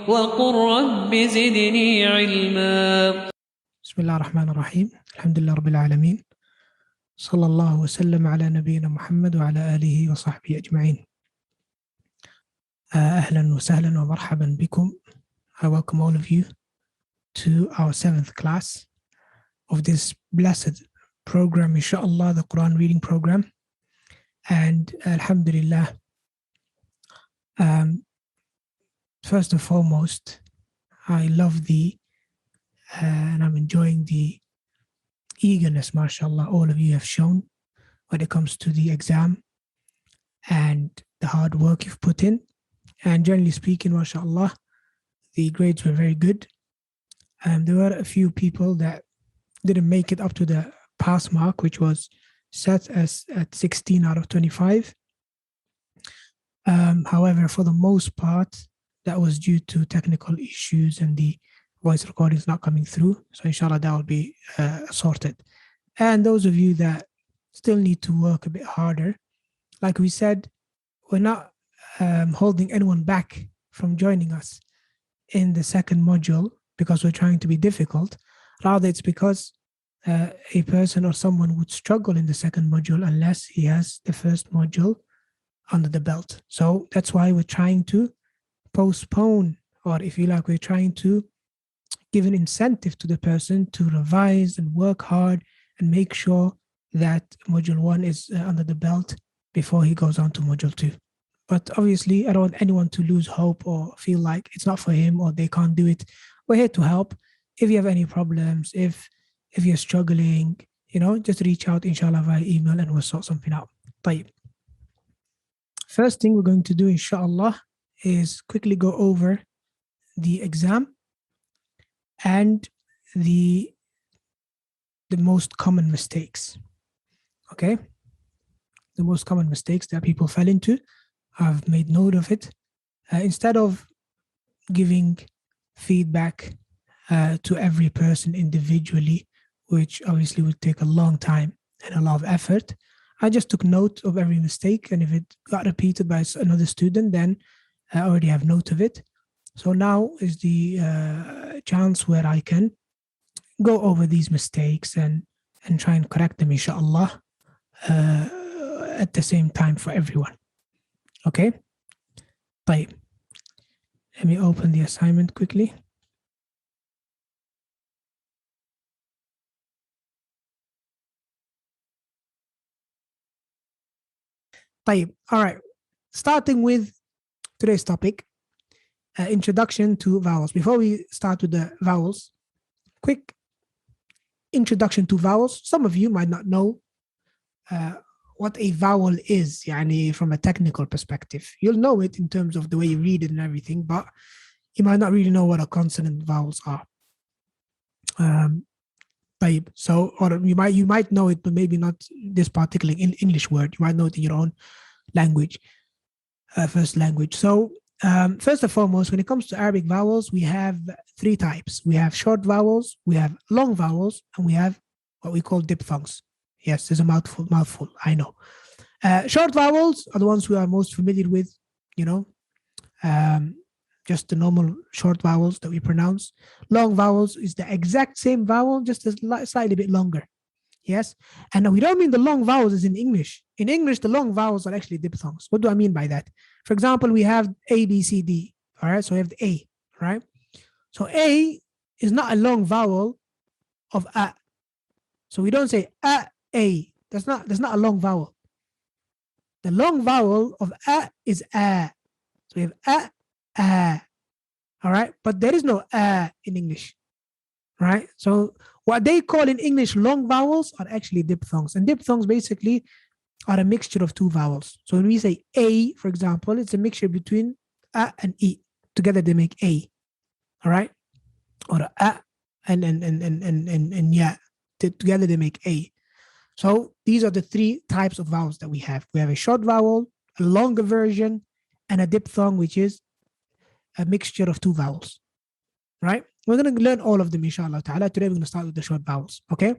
وقل رب زدني علما. بسم الله الرحمن الرحيم. الحمد لله رب العالمين. صلى الله وسلم على نبينا محمد وعلى آله وصحبه أجمعين. أهلا وسهلا ومرحبا بكم. I welcome all of you to our 7th class of this blessed program, inshallah, the Quran reading program. And alhamdulillah, first and foremost, I love and I'm enjoying the eagerness, mashallah, all of you have shown when it comes to the exam and the hard work you've put in. And generally speaking, mashallah, the grades were very good. There were a few people that didn't make it up to the pass mark, which was set as at 16 out of 25. However, for the most part, that was due to technical issues and the voice recordings not coming through. So inshallah, that will be sorted. And those of you that still need to work a bit harder, like we said, we're not holding anyone back from joining us in the second module because we're trying to be difficult. Rather, it's because a person or someone would struggle in the second module unless he has the first module under the belt. So that's why we're trying to postpone, or if you like, we're trying to give an incentive to the person to revise and work hard and make sure that module 1 is under the belt before he goes on to module 2. But obviously, I don't want anyone to lose hope or feel like it's not for him or they can't do it. We're here to help. If you have any problems, if you're struggling, just reach out, inshallah, via email and we'll sort something out. طيب. First thing we're going to do, inshallah, is quickly go over the exam and the most common mistakes. Okay? The most common mistakes that people fell into. I've made note of it. Instead of giving feedback to every person individually, which obviously would take a long time and a lot of effort, I just took note of every mistake, and if it got repeated by another student, then I already have note of it. So now is the chance where I can go over these mistakes and try and correct them, inshallah, at the same time for everyone. Okay? طيب. Let me open the assignment quickly. طيب. All right. Starting with today's topic, introduction to vowels. Before we start with the vowels, quick introduction to vowels. Some of you might not know what a vowel is, yani from a technical perspective. You'll know it in terms of the way you read it and everything, but you might not really know what a consonant vowels are. So, or you might know it, but maybe not this particular English word. You might know it in your own language, first language. So, first and foremost, when it comes to Arabic vowels, we have 3 types. We have short vowels, we have long vowels, and we have what we call diphthongs. Yes, there's a mouthful, I know. Short vowels are the ones we are most familiar with, just the normal short vowels that we pronounce. Long vowels is the exact same vowel, just a slightly bit longer. Yes, and we don't mean the long vowels as in English. In English, the long vowels are actually diphthongs. What do I mean by that? For example, we have A, B, C, D. All right, so we have the A, right? So A is not a long vowel of A. So we don't say A. That's not a long vowel. The long vowel of A is A. So we have A. All right, but there is no A in English, right? So what they call in English long vowels are actually diphthongs, and diphthongs basically are a mixture of 2 vowels. So when we say A, for example, it's a mixture between A and E. Together they make A, all right? Or A and yeah, together they make A. So these are the 3 types of vowels that we have. We have a short vowel, a longer version, and a diphthong, which is a mixture of 2 vowels, right? We're going to learn all of them, inshallah ta'ala. Today, we're going to start with the short vowels, okay?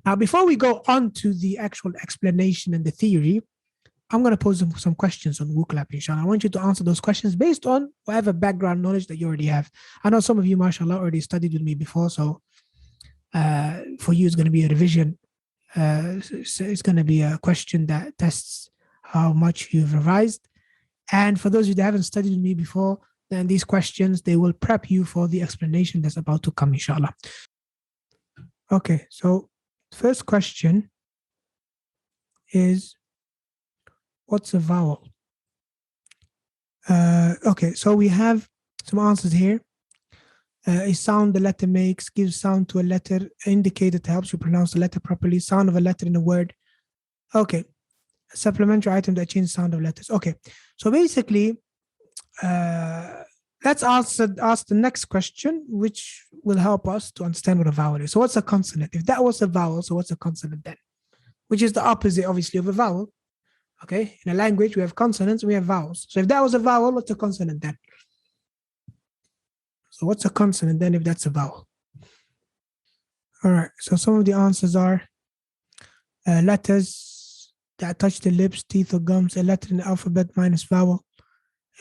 Now, before we go on to the actual explanation and the theory, I'm going to pose some questions on WooClap, inshallah. I want you to answer those questions based on whatever background knowledge that you already have. I know some of you, mashallah, already studied with me before, so for you, it's going to be a revision. So it's going to be a question that tests how much you've revised. And for those of you that haven't studied with me before, then these questions, they will prep you for the explanation that's about to come, inshallah. Okay, so first question is, what's a vowel? Okay, so we have some answers here. A sound the letter makes, gives sound to a letter, indicator that helps you pronounce the letter properly, sound of a letter in a word. Okay, a supplementary item that changes sound of letters. Okay, so basically, let's ask the next question, which will help us to understand what a vowel is. So what's a consonant? If that was a vowel, so what's a consonant then? Which is the opposite, obviously, of a vowel. Okay, in a language, we have consonants, we have vowels. So if that was a vowel, what's a consonant then? So what's a consonant then if that's a vowel? All right, so some of the answers are letters that touch the lips, teeth, or gums, a letter in the alphabet minus vowel.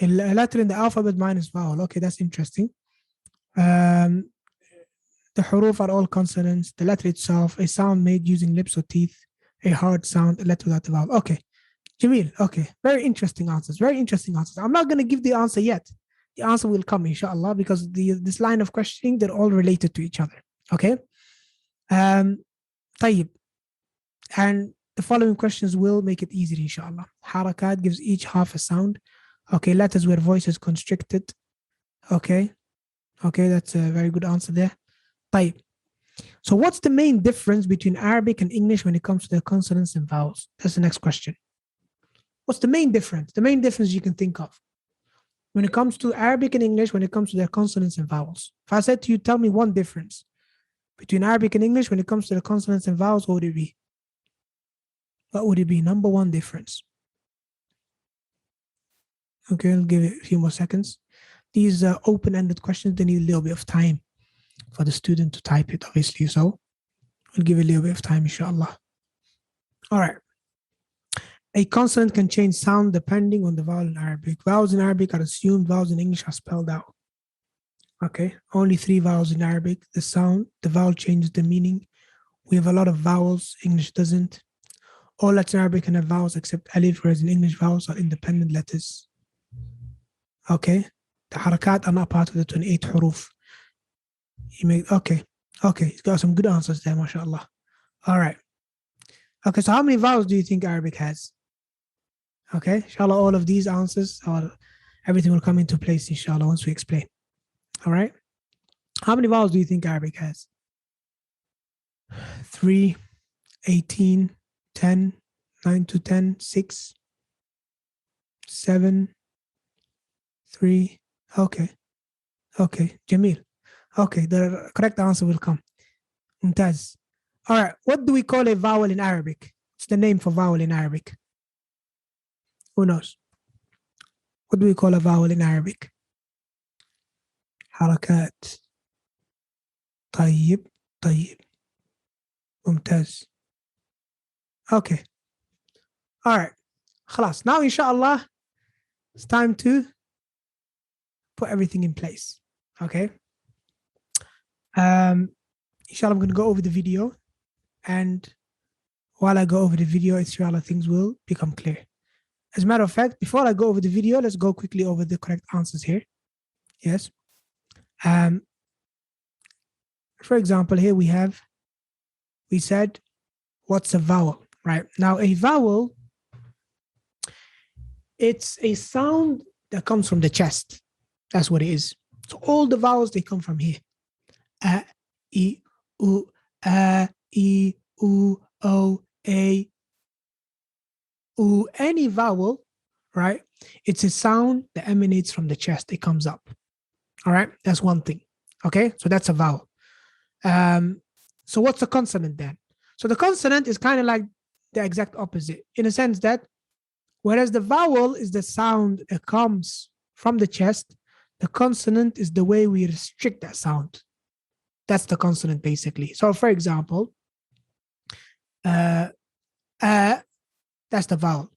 A letter in the alphabet minus vowel. Okay, that's interesting. The huruf are all consonants. The letter itself, a sound made using lips or teeth, a hard sound, a letter without a vowel. Okay, Jamil, okay, very interesting answers, very interesting answers. I'm not going to give the answer yet. The answer will come, inshallah, because this line of questioning, they're all related to each other. Okay? طيب. And the following questions will make it easier, inshallah. Harakat gives each half a sound. Okay, letters where voice is constricted. Okay. Okay, that's a very good answer there. طيب. So what's the main difference between Arabic and English when it comes to the consonants and vowels? That's the next question. What's the main difference? The main difference you can think of when it comes to Arabic and English, when it comes to their consonants and vowels. If I said to you, tell me one difference between Arabic and English when it comes to the consonants and vowels, what would it be? What would it be? Number one difference. Okay, I'll give it a few more seconds. These are open-ended questions. They need a little bit of time for the student to type it, obviously. So we'll give it a little bit of time, inshallah. All right. A consonant can change sound depending on the vowel in Arabic. Vowels in Arabic are assumed, vowels in English are spelled out. Okay, only 3 vowels in Arabic. The sound, the vowel changes the meaning. We have a lot of vowels, English doesn't. All letters in Arabic can have vowels except alif, whereas in English, vowels are independent letters. Okay, the harakat are not part of the 28 huruf. Okay, he's got some good answers there, mashallah. All right. Okay, so how many vowels do you think Arabic has? Okay, inshallah, all of these answers, everything will come into place, inshallah, once we explain. All right. How many vowels do you think Arabic has? 3, 18, 10, 9 to 10, 6, 7, 3. Okay. Okay, Jamil. Okay, the correct answer will come. Mumtaz. All right, what do we call a vowel in Arabic? What's the name for vowel in Arabic? Who knows? What do we call a vowel in Arabic? Harakat. طيب. ممتاز. Okay. All right. خلاص. Now, inshallah, it's time to put everything in place. Okay. Inshallah, I'm going to go over the video. And while I go over the video, inshallah, things will become clear. As a matter of fact, before I go over the video, let's go quickly over the correct answers here. Yes. For example, here we said, what's a vowel, right? Now, a vowel, it's a sound that comes from the chest. That's what it is. So all the vowels, they come from here. A, I, U, A, I, U, O, A. Any vowel, right? It's a sound that emanates from the chest. It comes up. All right, that's one thing. Okay, so that's a vowel. So what's a consonant then? So the consonant is kind of like the exact opposite in a sense that whereas the vowel is the sound that comes from the chest, the consonant is the way we restrict that sound. That's the consonant basically. So for example, that's the vowel.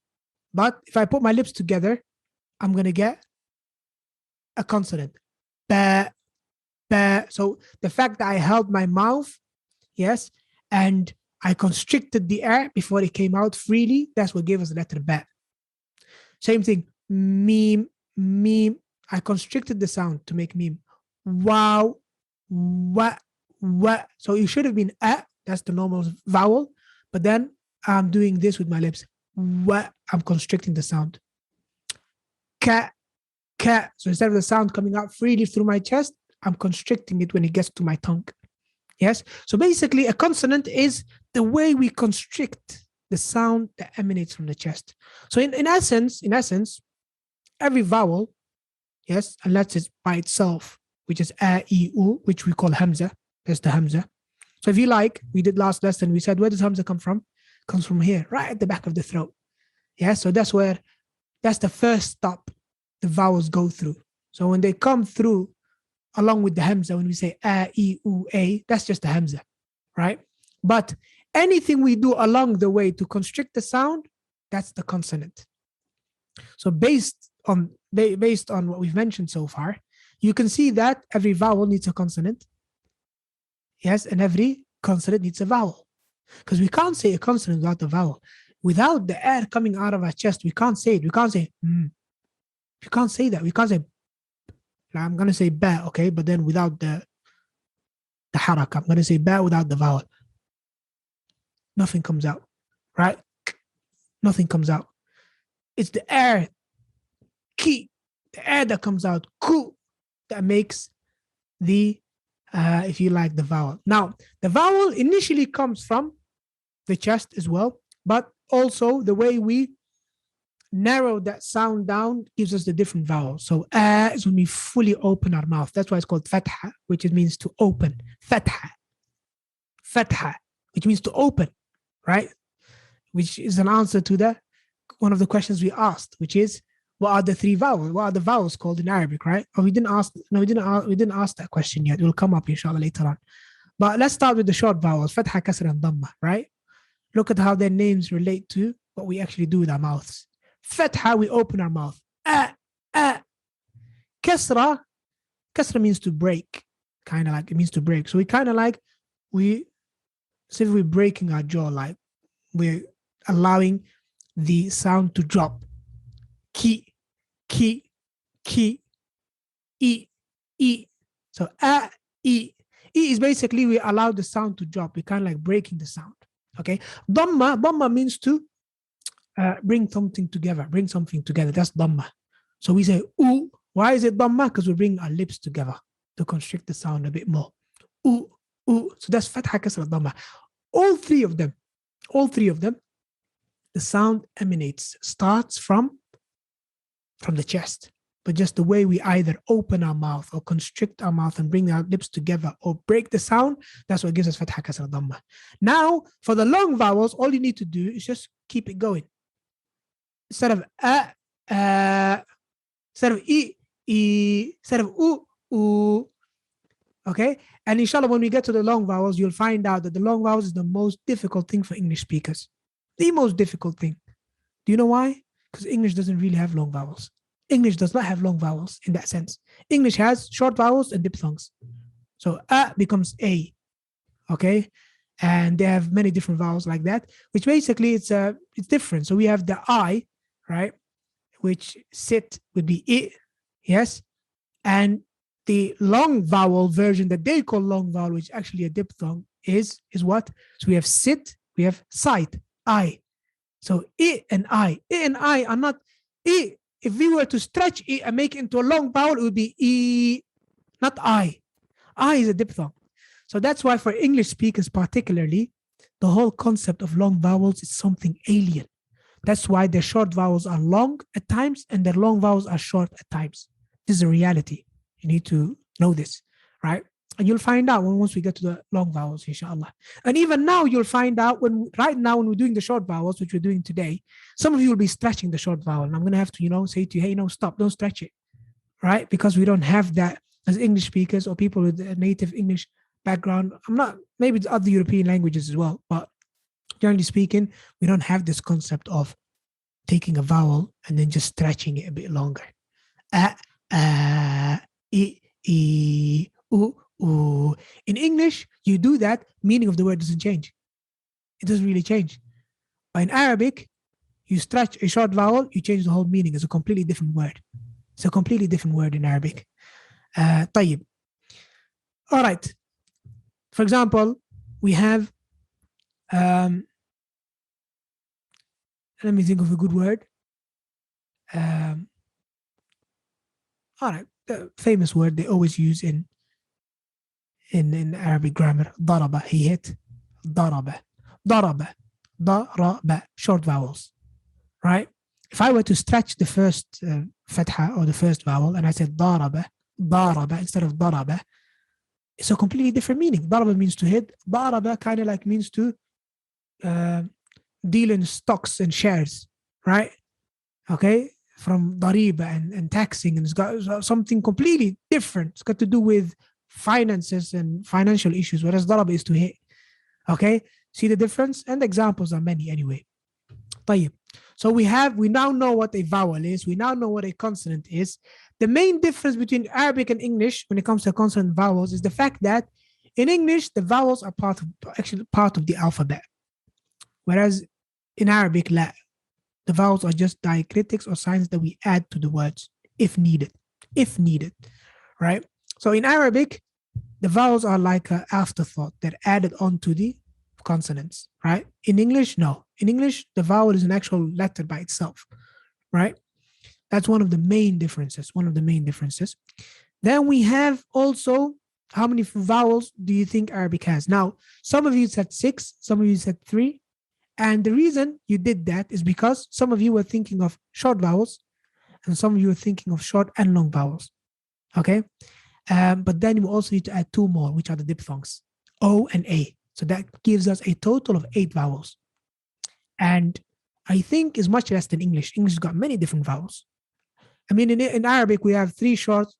But if I put my lips together, I'm going to get a consonant. Ba, ba. So the fact that I held my mouth, yes, and I constricted the air before it came out freely, that's what gave us the letter ba. Same thing, meme, meme. I constricted the sound to make meme. Wow, wa, wa. So it should have been a, that's the normal vowel, but then I'm doing this with my lips. Wa, I'm constricting the sound. Ka, ka. So instead of the sound coming out freely through my chest, I'm constricting it when it gets to my tongue. Yes. So basically, a consonant is the way we constrict the sound that emanates from the chest. So in essence, every vowel, yes, unless it's by itself, which is a, e, u, which we call hamza. That's the hamza. So if you like, we did last lesson, we said, where does hamza come from? It comes from here, right at the back of the throat. Yeah. So that's the first stop the vowels go through. So when they come through along with the hamza, when we say a, e, u, a, that's just the hamza, right? But anything we do along the way to constrict the sound, that's the consonant. So based on what we've mentioned so far, you can see that every vowel needs a consonant. Yes, and every consonant needs a vowel. Because we can't say a consonant without a vowel. Without the air coming out of our chest, we can't say it. We can't say, You can't say that. We can't say, I'm going to say ba, okay, but then without the harak. I'm going to say ba without the vowel. Nothing comes out, right? Nothing comes out. It's the air, ki, the air that comes out, ku, that makes the, if you like, the vowel. Now, the vowel initially comes from the chest as well, but also the way we narrow that sound down gives us the different vowels. So is when we fully open our mouth. That's why it's called fatha, which it means to open. Fatha, which means to open, right? Which is an answer to one of the questions we asked, which is, what are the three vowels? What are the vowels called in Arabic, right? Oh, we didn't ask that question yet. It will come up inshallah later on. But let's start with the short vowels, fatha, kasra, and dhamma, right? Look at how their names relate to what we actually do with our mouths. Fatha, we open our mouth. Kasra means to break, kind of like, it means to break. So we kind of like, as if we're breaking our jaw, like we're allowing the sound to drop. Ki, e. So e is basically we allow the sound to drop. We kind of like breaking the sound. Okay. Dhamma means to bring something together. That's dhamma. So we say oo. Why is it dhamma? Because we bring our lips together to constrict the sound a bit more. Oo. So that's fatha, kasra, dhamma. All three of them, the sound starts from the chest. But just the way we either open our mouth or constrict our mouth and bring our lips together or break the sound, that's what gives us fatha, kasra, dhamma. Now, for the long vowels, all you need to do is just keep it going. Instead of instead of e, instead of u. Okay? And inshallah, when we get to the long vowels, you'll find out that the long vowels is the most difficult thing for English speakers. The most difficult thing. Do you know why? Because English doesn't really have long vowels. English does not have long vowels in that sense. English has short vowels and diphthongs. So a becomes a. Okay? And they have many different vowels like that, which basically it's different. So we have the I, right? Which sit would be I, yes? And the long vowel version that they call long vowel, which is actually a diphthong, is what? So we have sit, we have sight, I. So I and I are not I. If we were to stretch I and make it into a long vowel, it would be I, not I. I is a diphthong. So that's why for English speakers particularly, the whole concept of long vowels is something alien. That's why their short vowels are long at times and their long vowels are short at times. This is a reality. You need to know this, right? And you'll find out once we get to the long vowels, inshallah. And even now, you'll find out right now when we're doing the short vowels, which we're doing today, some of you will be stretching the short vowel. And I'm going to have to, say to you, hey, stop, don't stretch it, right? Because we don't have that as English speakers or people with a native English background. Maybe it's other European languages as well, but generally speaking, we don't have this concept of taking a vowel and then just stretching it a bit longer. A, I, U, U. In English, you do that, meaning of the word doesn't change. It doesn't really change. But in Arabic, you stretch a short vowel, you change the whole meaning. It's a completely different word. It's a completely different word in Arabic. طيب. All right. For example, we have, let me think of a good word. All right. The famous word they always use in Arabic grammar. ضرب, he hit. ضرب, ضرب, ضرب, short vowels. Right? If I were to stretch the first fatha or the first vowel and I said ضرب, ضرب instead of ضرب, it's a completely different meaning. ضرب means to hit. ضرب kind of like means to deal in stocks and shares, right? Okay, from ضريبة and taxing, and it's got something completely different. It's got to do with finances and financial issues, whereas ضرب is to hit. Okay, see the difference? And the examples are many anyway. طيب. So we now know what a vowel is. We now know what a consonant is. The main difference between Arabic and English when it comes to consonant vowels is the fact that in English, the vowels are part of the alphabet. Whereas in Arabic, la, the vowels are just diacritics or signs that we add to the words if needed, right? So in Arabic, the vowels are like an afterthought. They're added onto the consonants, right? In English, no. In English, the vowel is an actual letter by itself, right? That's one of the main differences. Then we have also, how many vowels do you think Arabic has? Now, some of you said 6, some of you said 3. And the reason you did that is because some of you were thinking of short vowels and some of you were thinking of short and long vowels, okay? But then you also need to add 2 more, which are the diphthongs, O and A. So that gives us a total of 8 vowels. And I think is much less than English. English has got many different vowels. I mean, in Arabic, we have 3 short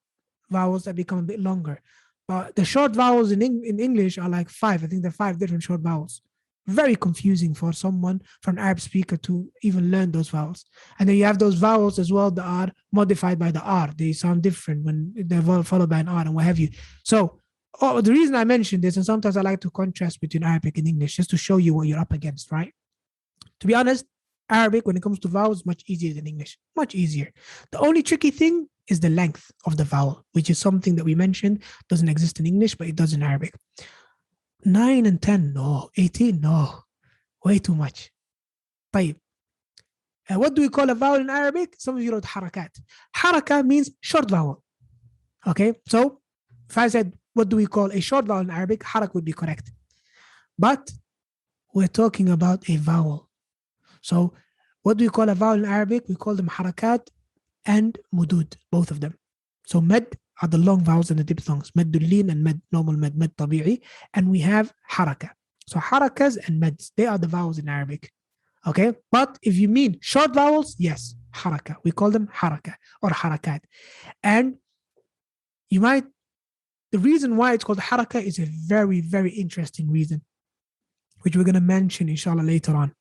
vowels that become a bit longer. But the short vowels in English are like 5. I think there are 5 different short vowels. Very confusing for someone, for an Arab speaker to even learn those vowels. And then you have those vowels as well that are modified by the R. They sound different when they're followed by an R and what have you. So the reason I mentioned this, and sometimes I like to contrast between Arabic and English just to show you what you're up against, right? To be honest, Arabic, when it comes to vowels, is much easier than English, much easier. The only tricky thing is the length of the vowel, which is something that we mentioned doesn't exist in English, but it does in Arabic. 9 and 10, no. 18, no. Way too much. طيب. What do we call a vowel in Arabic? Some of you wrote harakat. Haraka means short vowel. Okay, so if I said, what do we call a short vowel in Arabic? Harak would be correct. But we're talking about a vowel. So what do we call a vowel in Arabic? We call them harakat and mudud, both of them. So med are the long vowels and the diphthongs, med dullin and med normal med tabi'i, and we have haraka. So harakas and meds, they are the vowels in Arabic. Okay, but if you mean short vowels, yes, haraka. We call them haraka or harakat. And the reason why it's called haraka is a very, very interesting reason, which we're going to mention inshallah later on.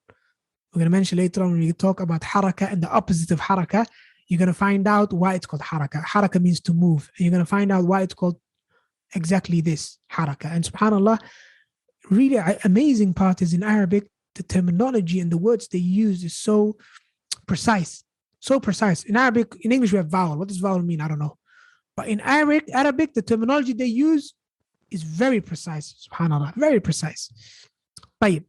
We're going to mention later on when we talk about haraka and the opposite of haraka. You're going to find out why it's called haraka. Haraka means to move. And you're going to find out why it's called exactly this, haraka. And subhanAllah, really amazing part is in Arabic, the terminology and the words they use is so precise. So precise. In Arabic, in English, we have vowel. What does vowel mean? I don't know. But in Arabic, the terminology they use is very precise. SubhanAllah, very precise. طيب.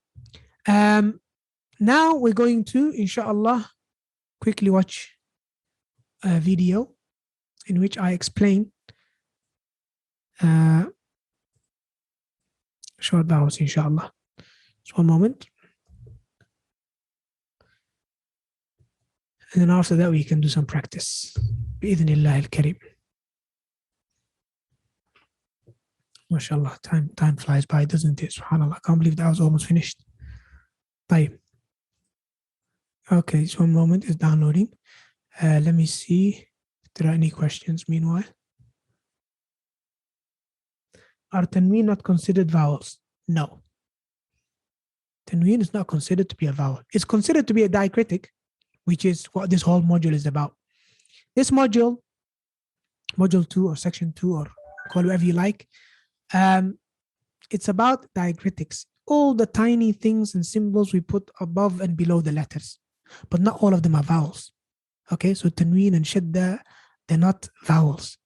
Now we're going to, inshallah, quickly watch a video in which I explain short vowels, inshallah. Just one moment. And then after that, we can do some practice. بإذن الكريم. MashaAllah, time flies by, doesn't it? SubhanAllah, I can't believe that was almost finished. طيب. Okay, so one moment, it's downloading. Let me see if there are any questions meanwhile. Are tanween not considered vowels? No. Tanween is not considered to be a vowel. It's considered to be a diacritic, which is what this whole module is about. This module 2 or section 2, or call whatever you like, it's about diacritics, all the tiny things and symbols we put above and below the letters, but not all of them are vowels. Okay, so tanween and shadda, they're not vowels,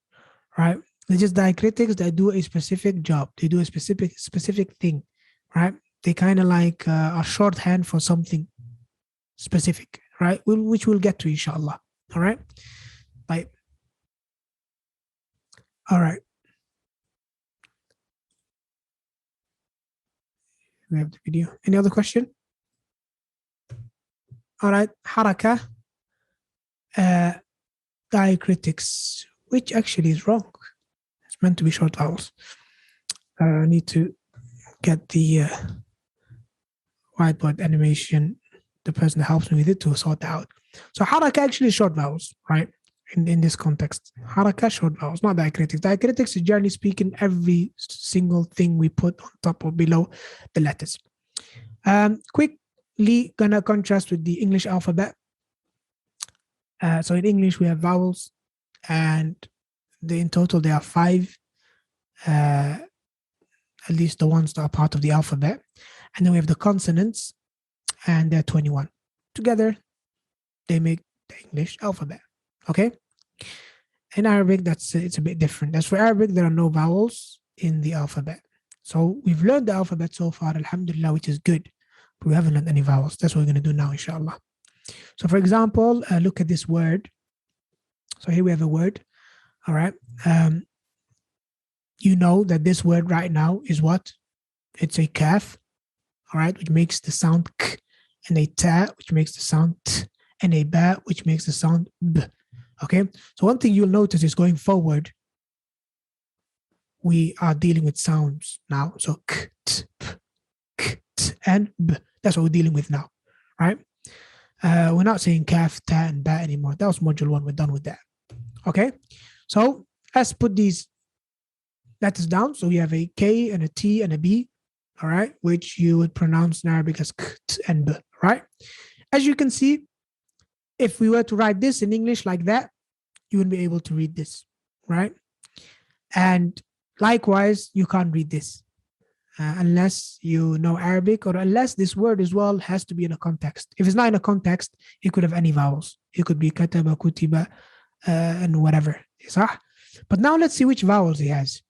right? They're just diacritics that do a specific job. They do a specific thing, right? They kind of like a shorthand for something specific, right? Which we'll get to, inshallah. All right, like, all right. We have the video. Any other question? All right, haraka, diacritics, which actually is wrong. It's meant to be short vowels. I need to get the whiteboard animation, the person that helps me with it, to sort that out. So haraka actually is short vowels, right? In this context, haraka, short vowels, not diacritics. Diacritics is, generally speaking, every single thing we put on top or below the letters. Quickly gonna contrast with the English alphabet. So in English we have vowels, and in total there are 5, at least the ones that are part of the alphabet. And then we have the consonants, and there are 21. Together they make the English alphabet. Okay. In Arabic, it's a bit different. As for Arabic, there are no vowels in the alphabet. So we've learned the alphabet so far, alhamdulillah, which is good, but we haven't learned any vowels. That's what we're going to do now, inshallah. So for example, look at this word. So here we have a word. All right. You know that this word right now is what? It's a kaf, all right, which makes the sound k, and a ta, which makes the sound t, and a ba, which makes the sound b. Okay, so one thing you'll notice is going forward, we are dealing with sounds now. So k, t, p, k, t, and b. That's what we're dealing with now, right? We're not saying kaf, ta, and ba anymore. That was module 1. We're done with that. Okay, so let's put these letters down. So we have a K and a T and a B, all right, which you would pronounce in Arabic as k, t, and b, right? As you can see, if we were to write this in English like that, you wouldn't be able to read this, right? And likewise, you can't read this unless you know Arabic, or unless this word as well has to be in a context. If it's not in a context, it could have any vowels. It could be kataba, kutiba, and whatever. But now let's see which vowels he has.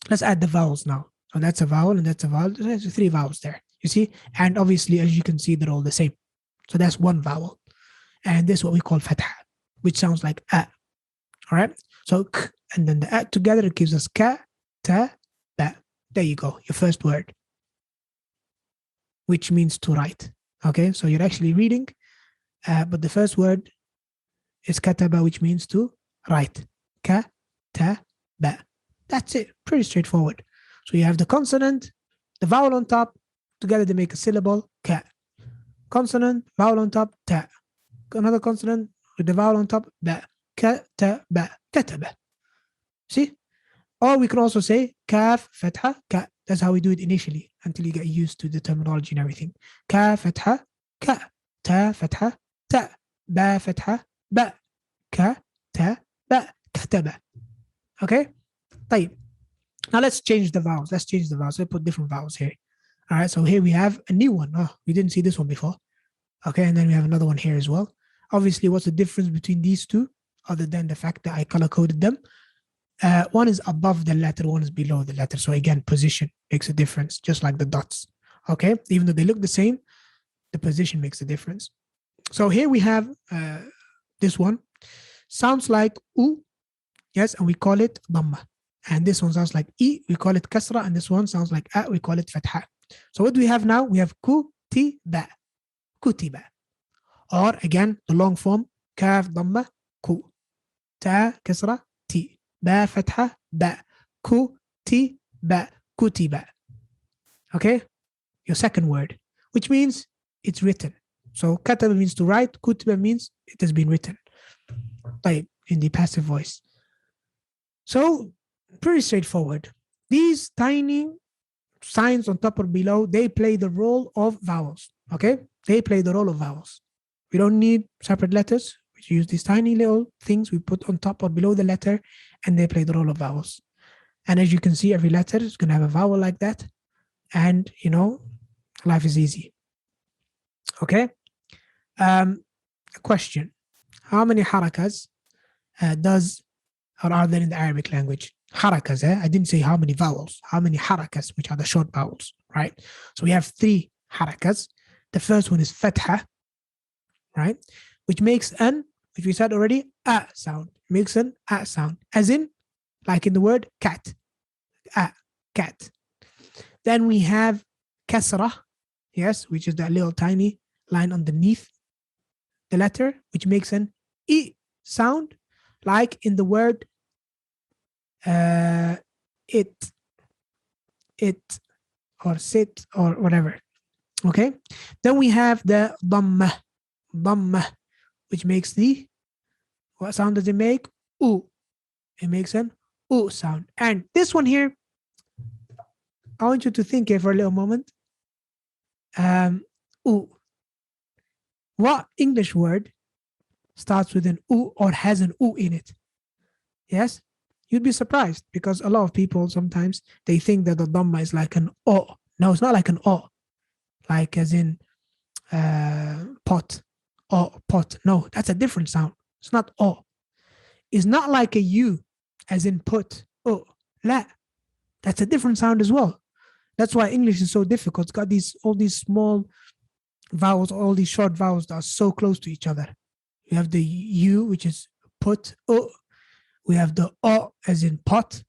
Let's add the vowels now. So that's a vowel and that's a vowel. There's 3 vowels there, you see? And obviously, as you can see, they're all the same. So that's 1 vowel. And this is what we call fatha, which sounds like a. All right. So k, and then the a together, it gives us ka, ta, ba. There you go, your first word, which means to write. Okay, so you're actually reading, but the first word is kataba, which means to write. Ka, ta, ba. That's it. Pretty straightforward. So you have the consonant, the vowel on top, together they make a syllable, ka. Consonant, vowel on top, ta. Another consonant with the vowel on top, ba. Ka, ta, ba, kataba. See? Or we can also say kaf, fatha, ka. That's how we do it initially, until you get used to the terminology and everything. Ka, fatha, ka. Ta, fatha, ta. Ba, fatha, ba. Ka, ta, ba, kataba. Okay? طيب. Now let's change the vowels. Let's put different vowels here. All right, so here we have a new one. Oh, we didn't see this one before. Okay, and then we have another one here as well. Obviously, what's the difference between these two, other than the fact that I color-coded them? One is above the letter, one is below the letter. So again, position makes a difference, just like the dots. Okay, even though they look the same, the position makes a difference. So here we have this one. Sounds like U, yes, and we call it Dhamma. And this one sounds like I, we call it Kasra, and this one sounds like A, we call it Fatha. So what do we have now? We have Kutiba, Kutiba. Or again, the long form, Kaf Dhamma, Ku. Ta Kasra, Ti. Ba Fatha, Ba. Kutiba, Kutiba. Okay? Your second word, which means it's written. So Kataba means to write, Kutiba means it has been written. Like in the passive voice. So pretty straightforward. These tiny signs on top or below, they play the role of vowels. Okay? They play the role of vowels. We don't need separate letters. We use these tiny little things we put on top or below the letter, and they play the role of vowels. And as you can see, every letter is going to have a vowel like that. And, life is easy. Okay? A question. How many harakas are there in the Arabic language? Harakas, I didn't say how many vowels. How many harakas, which are the short vowels, right? So we have 3 harakas. The first one is fatha, right? Which makes which we said already, a sound. Makes an a sound. As in, like in the word cat. A, cat. Then we have kasra, yes, which is that little tiny line underneath the letter, which makes an e sound, like in the word it or sit or whatever. Okay. Then we have the dhamma, which makes what sound does it make? U. It makes an U sound. And this one here, I want you to think here for a little moment. U. What English word starts with an U or has an U in it? Yes? You'd be surprised because a lot of people sometimes they think that the dhamma is like an O. No, it's not like an O. Like as in pot or pot. No, that's a different sound. It's not O. It's not like a U as in put. Oh, la. That's a different sound as well. That's why English is so difficult. It's got all these small vowels, all these short vowels that are so close to each other. You have the U, which is put. Oh. We have the O as in pot.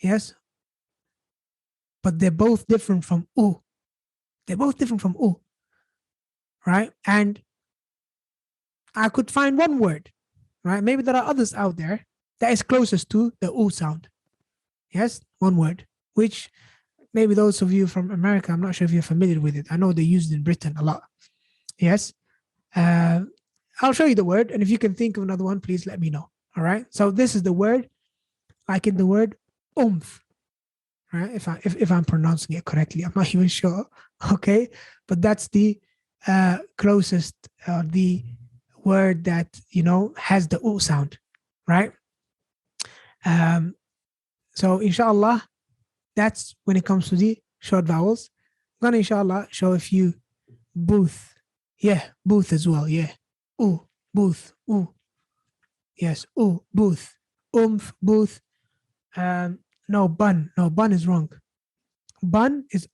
Yes. But they're both different from U. They're both different from U. Right? And I could find one word, right? Maybe there are others out there that is closest to the U sound. Yes, one word, which maybe those of you from America, I'm not sure if you're familiar with it. I know they use it in Britain a lot. Yes. I'll show you the word. And if you can think of another one, please let me know. All right. So this is the word, like in the word right? If I'm pronouncing it correctly, I'm not even sure. Okay. But that's the closest the word that, has the U sound, right? So inshallah, that's when it comes to the short vowels. I'm gonna inshallah show a few booth. Yeah, booth as well. Yeah. U, booth, U. Yes, U, booth. Booth. No, bun. No, bun is wrong. Bun is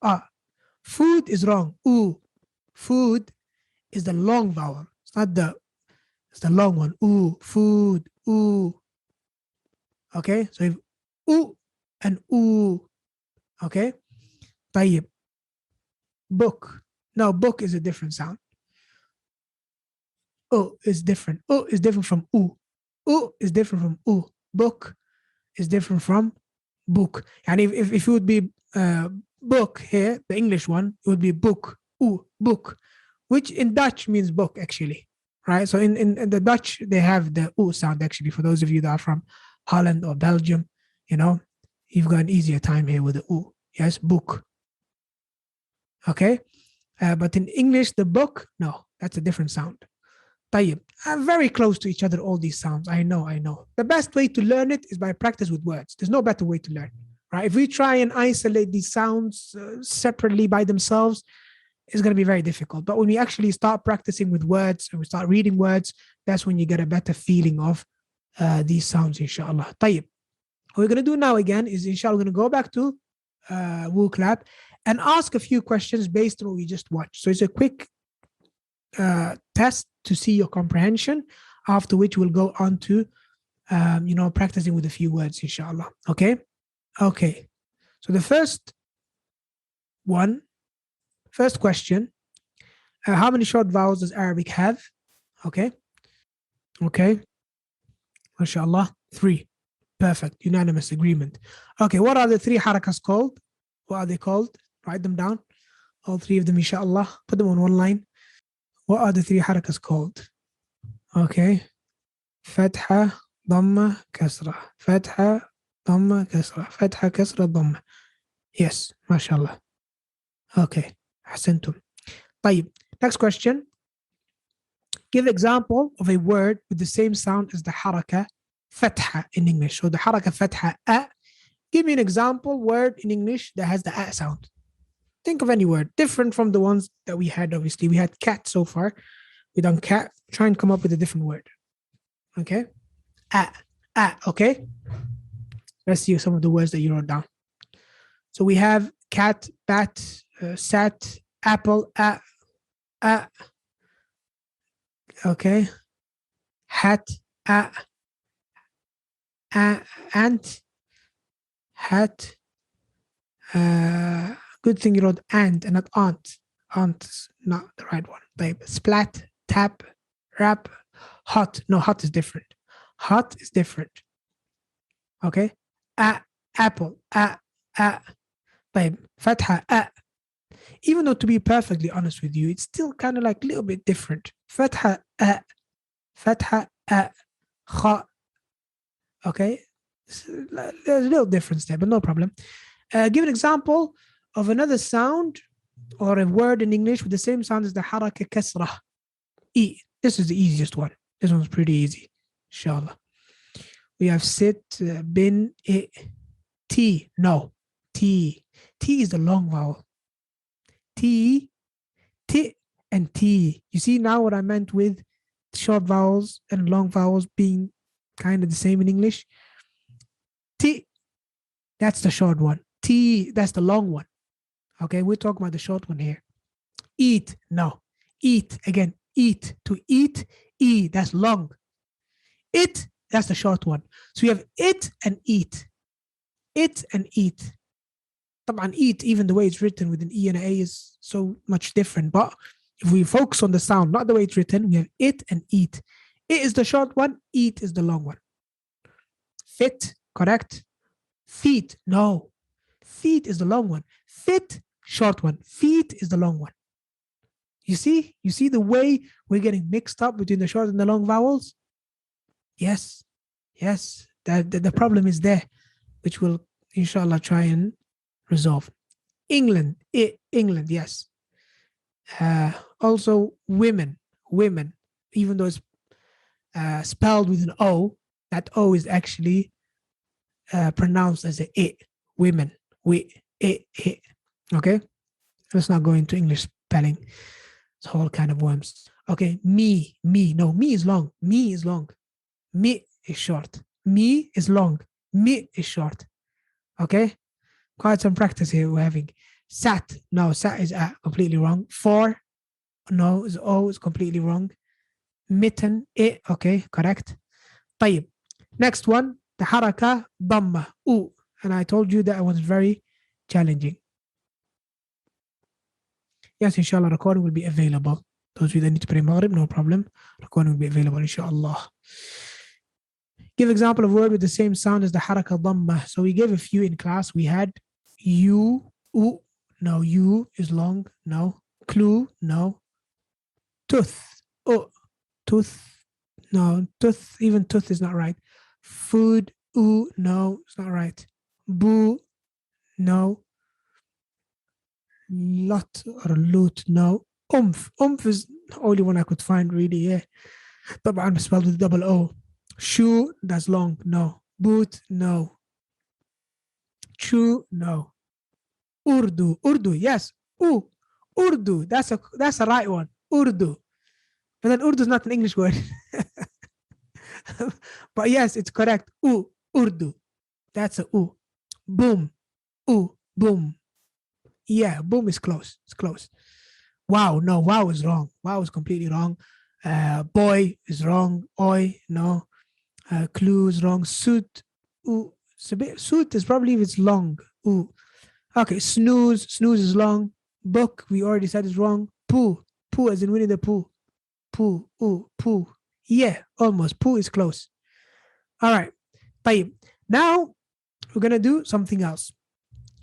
Food is wrong. U. Food is the long vowel. It's the long one. U, food, U. Okay, so if U and U. Okay, طيب. Book. No, book is a different sound. U is different. U is different from U. U is different from U. Book is different from book. And if it would be book here, the English one, it would be book. U, book, which in Dutch means book actually, right? So in the Dutch, they have the U sound actually. For those of you that are from Holland or Belgium, you've got an easier time here with the U. Yes, book. Okay. But in English, the book, no, that's a different sound. طيب. Very close to each other, all these sounds. I know. The best way to learn it is by practice with words. There's no better way to learn, right? If we try and isolate these sounds separately by themselves, it's going to be very difficult. But when we actually start practicing with words and we start reading words, that's when you get a better feeling of these sounds, inshallah. طيب. What we're going to do now again is, inshallah, we're going to go back to Woo Clap and ask a few questions based on what we just watched. So it's a quick test to see your comprehension, after which we'll go on to practicing with a few words, inshallah. Okay. So the first question, how many short vowels does Arabic have? Okay, mashallah, 3. Perfect, unanimous agreement. Okay, what are the 3 harakas called? What are they called? Write them down, all 3 of them, inshallah. Put them on one line. What are the 3 harakas called? Okay. Fatha, Dhamma, Kasra. Fatha, Dhamma, Kasra. Fatha, Kasra, Dhamma. Yes, mashallah. Okay. Ahsantum. طيب. Next question. Give example of a word with the same sound as the haraka fatha in English. So the haraka fatha a. Give me an example word in English that has the a sound. Think of any word different from the ones that we had. Obviously, we had cat so far. We done cat. Try and come up with a different word. Okay, okay. Let's see some of the words that you wrote down. So we have cat, bat, sat, apple, okay, hat, ant, hat. Good thing you wrote and not aunt. Aunt is not the right one. Babe. Splat, tap, rap, hot. No, hot is different. Hot is different. Okay. Apple. Babe. Fatha. Even though, to be perfectly honest with you, it's still kind of like a little bit different. Fatha. Fatha. Kha. Okay. There's a little difference there, but no problem. Give an example of another sound or a word in English with the same sound as the haraka kasrah. E. This is the easiest one. This one's pretty easy. Inshallah. We have sit, bin, it, T. No. T. T is the long vowel. T, T, and T. You see now what I meant with short vowels and long vowels being kind of the same in English? T. That's the short one. T. That's the long one. Okay, we're talking about the short one here. Eat. No. Eat. Again, eat. To eat. E. That's long. It. That's the short one. So we have it and eat. It and eat. طبعا eat, even the way it's written with an E and an A is so much different. But if we focus on the sound, not the way it's written, we have it and eat. It is the short one. Eat is the long one. Fit. Correct. Feet. No. Feet is the long one. Fit, short one. Feet is the long one. You see? You see the way we're getting mixed up between the short and the long vowels? Yes. Yes. The problem is there, which we'll, inshallah, try and resolve. England. England, yes. Also, women. Women. Even though it's spelled with an O, that O is actually pronounced as a I. Women. It. Okay? Let's not go into English spelling. It's all kind of worms. Okay, me. No, me is long. Me is long. Me is short. Me is long. Me is short. Okay? Quite some practice here we're having. Sat. No, sat is completely wrong. For. No, is O is completely wrong. Mitten. It. Okay, correct. طيب. Next one. The haraka dhamma. U. And I told you that it was very challenging. Yes, inshallah, recording will be available. Those of you that need to pray Maghrib, no problem. Recording will be available, inshallah. Give example of word with the same sound as the haraka dhamma. So we gave a few in class. We had you, u. No, you is long. No. Clue. No. Tooth. Tooth. No. Tooth. Even tooth is not right. Food. U. No, it's not right. Boo. No. Lot or loot. No. Umph is the only one I could find really. Yeah. طبعا spelled with double O. Shoe. That's long. No. Boot. No. Chew. No. Urdu. Yes. Urdu. That's a right one. Urdu. But then Urdu is not an English word. But yes, it's correct. Urdu. That's a U. Boom. Boom. Yeah, boom is close. It's close. Wow. No, wow is wrong. Wow is completely wrong. Boy is wrong. Oi, no. Clue is wrong. Suit. Suit is probably if it's long. Okay, snooze. Snooze is long. Book, we already said is wrong. Pooh as in Winnie the Pooh. Pooh. Yeah, almost. Pooh is close. All right. طيب. Now we're going to do something else.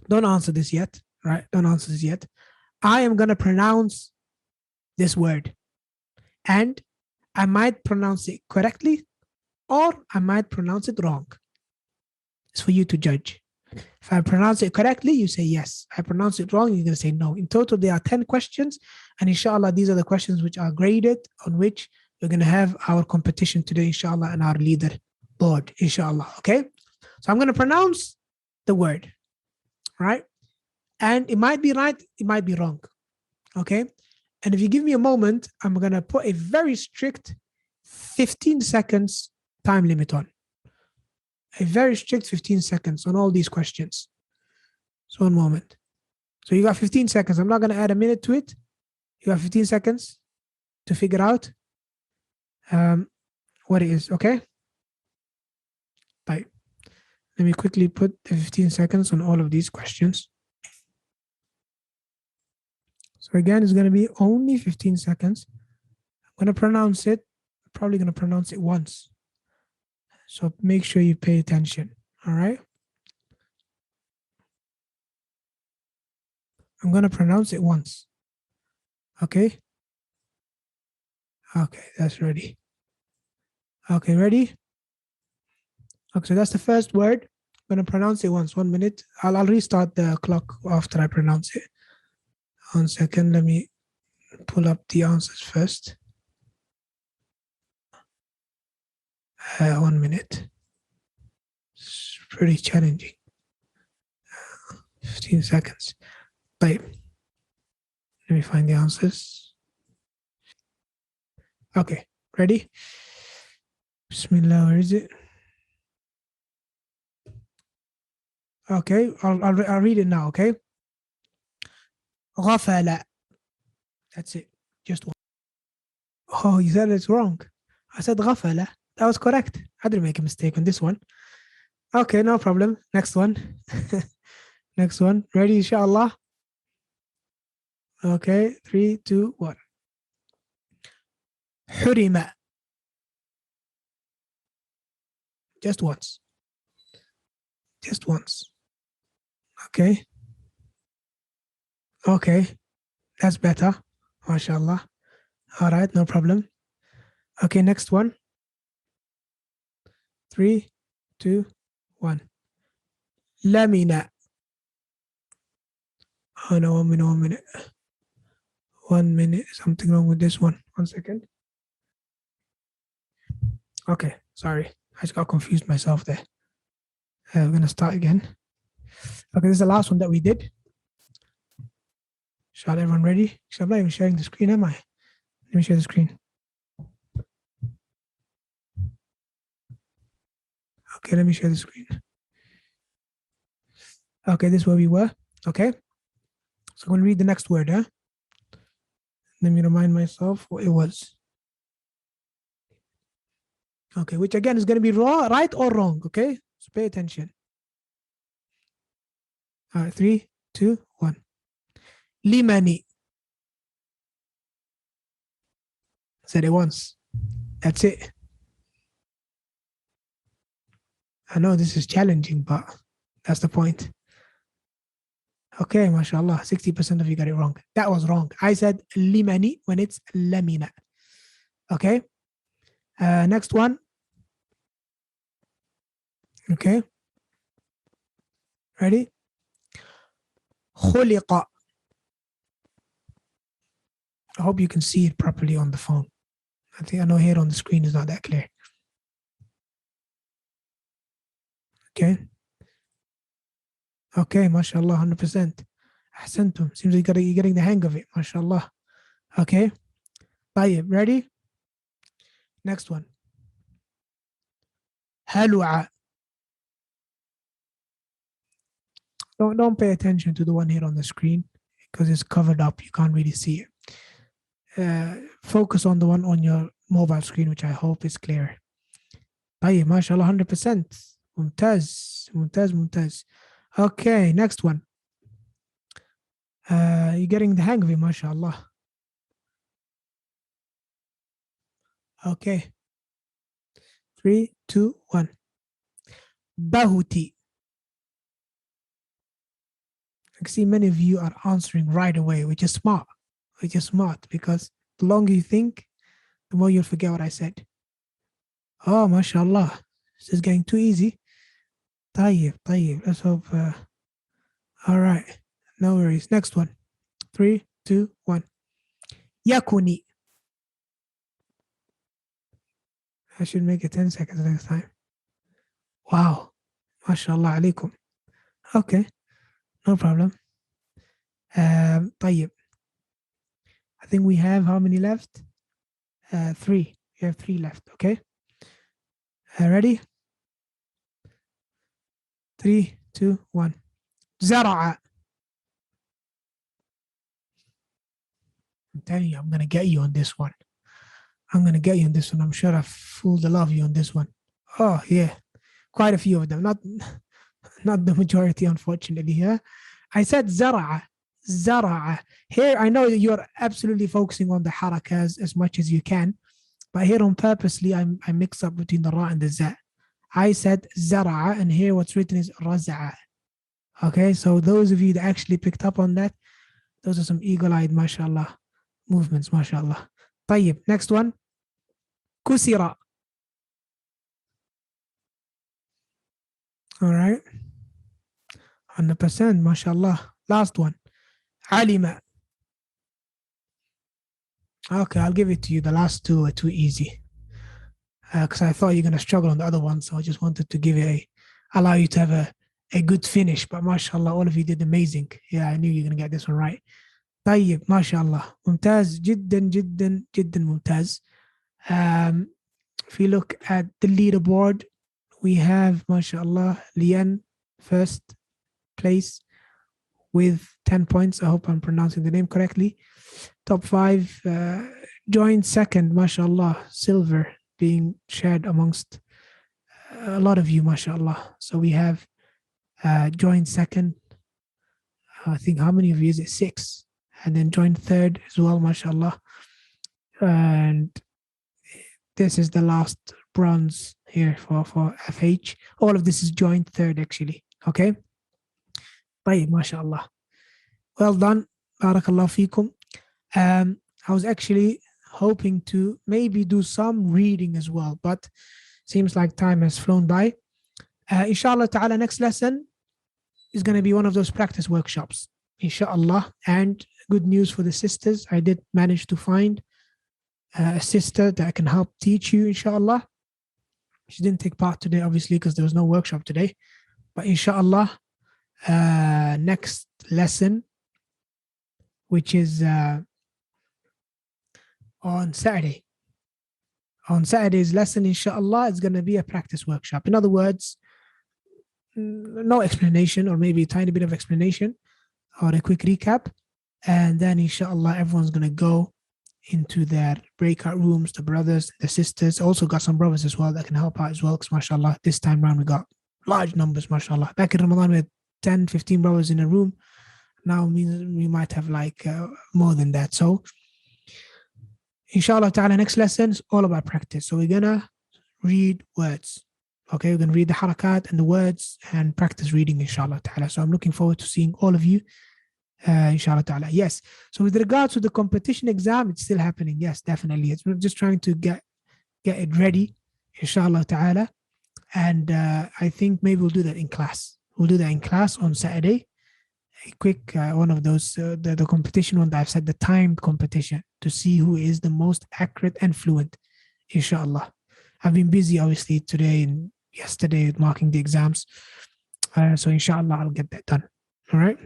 Don't answer this yet. Right? Don't answer this yet. I am going to pronounce this word. And I might pronounce it correctly or I might pronounce it wrong. It's for you to judge. If I pronounce it correctly, you say yes. If I pronounce it wrong, you're going to say no. In total, there are 10 questions. And inshallah, these are the questions which are graded, on which we're going to have our competition today, inshallah, and our leader board, inshallah. Okay. So I'm going to pronounce the word, right? And it might be right, it might be wrong. Okay. And if you give me a moment, I'm going to put a very strict 15 seconds time limit on. A very strict 15 seconds on all these questions. So one moment. So you got 15 seconds. I'm not going to add a minute to it. You got 15 seconds to figure out what it is. Okay. Right. Let me quickly put the 15 seconds on all of these questions. So again, it's going to be only 15 seconds. I'm going to pronounce it. I'm probably going to pronounce it once. So make sure you pay attention. All right. I'm going to pronounce it once. Okay. Okay, that's ready. Okay, ready? Okay, so that's the first word. I'm going to pronounce it once. 1 minute. I'll restart the clock after I pronounce it. 1 second. Let me pull up the answers first. 1 minute. It's pretty challenging. 15 seconds. Right. Let me find the answers. Okay, ready? Bismillah, where is it? Okay, I'll read it now, okay? غفل. That's it. Just one. Oh, you said it's wrong. I said غفل. That was correct. I didn't make a mistake on this one. Okay, no problem. Next one. Next one. Ready, inshallah? Okay, 3, 2, 1. حرم. Just once. Just once. Okay. Okay. That's better. MashaAllah. All right, no problem. Okay, next one. 3, 2, 1. Lamina. Oh no, 1 minute, 1 minute. 1 minute. Something wrong with this one. 1 second. Okay, sorry. I just got confused myself there. I'm going to start again. Okay, this is the last one that we did. Shall everyone ready? I'm not even sharing the screen, am I? Let me share the screen. Okay, let me share the screen. Okay, this is where we were. Okay. So I'm going to read the next word. Let me remind myself what it was. Okay, which again is going to be right or wrong. Okay, so pay attention. All right, 3, 2, 1. Limani. Said it once. That's it. I know this is challenging, but that's the point. Okay, mashallah, 60% of you got it wrong. That was wrong. I said limani when it's lamina. Okay. Next one. Okay. Ready? خلق. I hope you can see it properly on the phone. I know here on the screen is not that clear. Okay. Okay, mashallah, 100%. Ahsantum. Seems like you're getting the hang of it, mashallah. Okay. طيب, ready? Next one. هلوعة. Don't pay attention to the one here on the screen because it's covered up. You can't really see it. Focus on the one on your mobile screen, which I hope is clear. طيب, mashallah, 100%. ممتاز, ممتاز, ممتاز. Okay, next one. You're getting the hang of it, mashallah. Okay. 3, 2, 1. Bahuti. I can see many of you are answering right away, which is smart. Which is smart because the longer you think, the more you'll forget what I said. Oh, mashallah. This is getting too easy. طيب. Let's hope. All right. No worries. Next one. 3, 2, 1. Yakuni. I should make it 10 seconds next time. Wow. MashaAllah alaikum. Okay, no problem. طيب. I think we have how many left? 3. We have 3 left, okay? Ready? 3, 2, 1. زرع. I'm telling you, I'm going to get you on this one. I'm going to get you on this one. I'm sure I've fooled a lot of you on this one. Oh, yeah. Quite a few of them. Not the majority, unfortunately. Yeah? I said zara'a. Zara'a. Here, I know that you're absolutely focusing on the harakas as much as you can. But here on purposely, I mix up between the ra and the za. I said zara'a, and here what's written is raza'a. Okay, so those of you that actually picked up on that, those are some eagle-eyed, mashallah, movements, mashallah. طيب, next one. Kusira. All right. 100%, mashallah. Last one. Alima. Okay, I'll give it to you. The last two are too easy. Because I thought you're going to struggle on the other one, so I just wanted to give it allow you to have a good finish. But mashallah, all of you did amazing. Yeah, I knew you were going to get this one right. طيب, mashallah. ممتاز جدا جدا جدا ممتاز. If you look at the leaderboard, we have, mashallah, Lian first place with 10 points. I hope I'm pronouncing the name correctly. Top 5, joined second, mashallah, silver being shared amongst a lot of you, mashallah. So we have joined second. I think how many of you is it? 6. And then joined third as well, mashallah. And this is the last bronze here for FH. All of this is joined third, actually. Okay. طيب, mashallah. Well done. Barakallah feekum. I was actually hoping to maybe do some reading as well, but seems like time has flown by. Inshallah ta'ala, next lesson is going to be one of those practice workshops, inshallah. And good news for the sisters, I did manage to find a sister that can help teach you, inshallah. She didn't take part today, obviously, because there was no workshop today. But inshallah, next lesson, which is on Saturday. On Saturday's lesson, inshallah, it's going to be a practice workshop. In other words, no explanation, or maybe a tiny bit of explanation, or a quick recap. And then, inshallah, everyone's going to go into their breakout rooms, the brothers, the sisters. Also got some brothers as well that can help out as well, because mashallah, this time around we got large numbers, mashallah. Back in Ramadan, we had 10, 15 brothers in a room. Now we might have like more than that. So, inshallah ta'ala, next lesson is all about practice. So we're going to read words. Okay, we're going to read the harakat and the words and practice reading, inshallah ta'ala. So I'm looking forward to seeing all of you, inshallah ta'ala. Yes. So with regard to the competition exam, it's still happening. Yes, definitely. We're just trying to get it ready, inshallah ta'ala. And I think maybe we'll do that in class. We'll do that in class on Saturday. A quick one of those, the competition one that I've said, the timed competition, to see who is the most accurate and fluent, inshallah. I've been busy, obviously, today and yesterday marking the exams. So inshallah, I'll get that done. All right.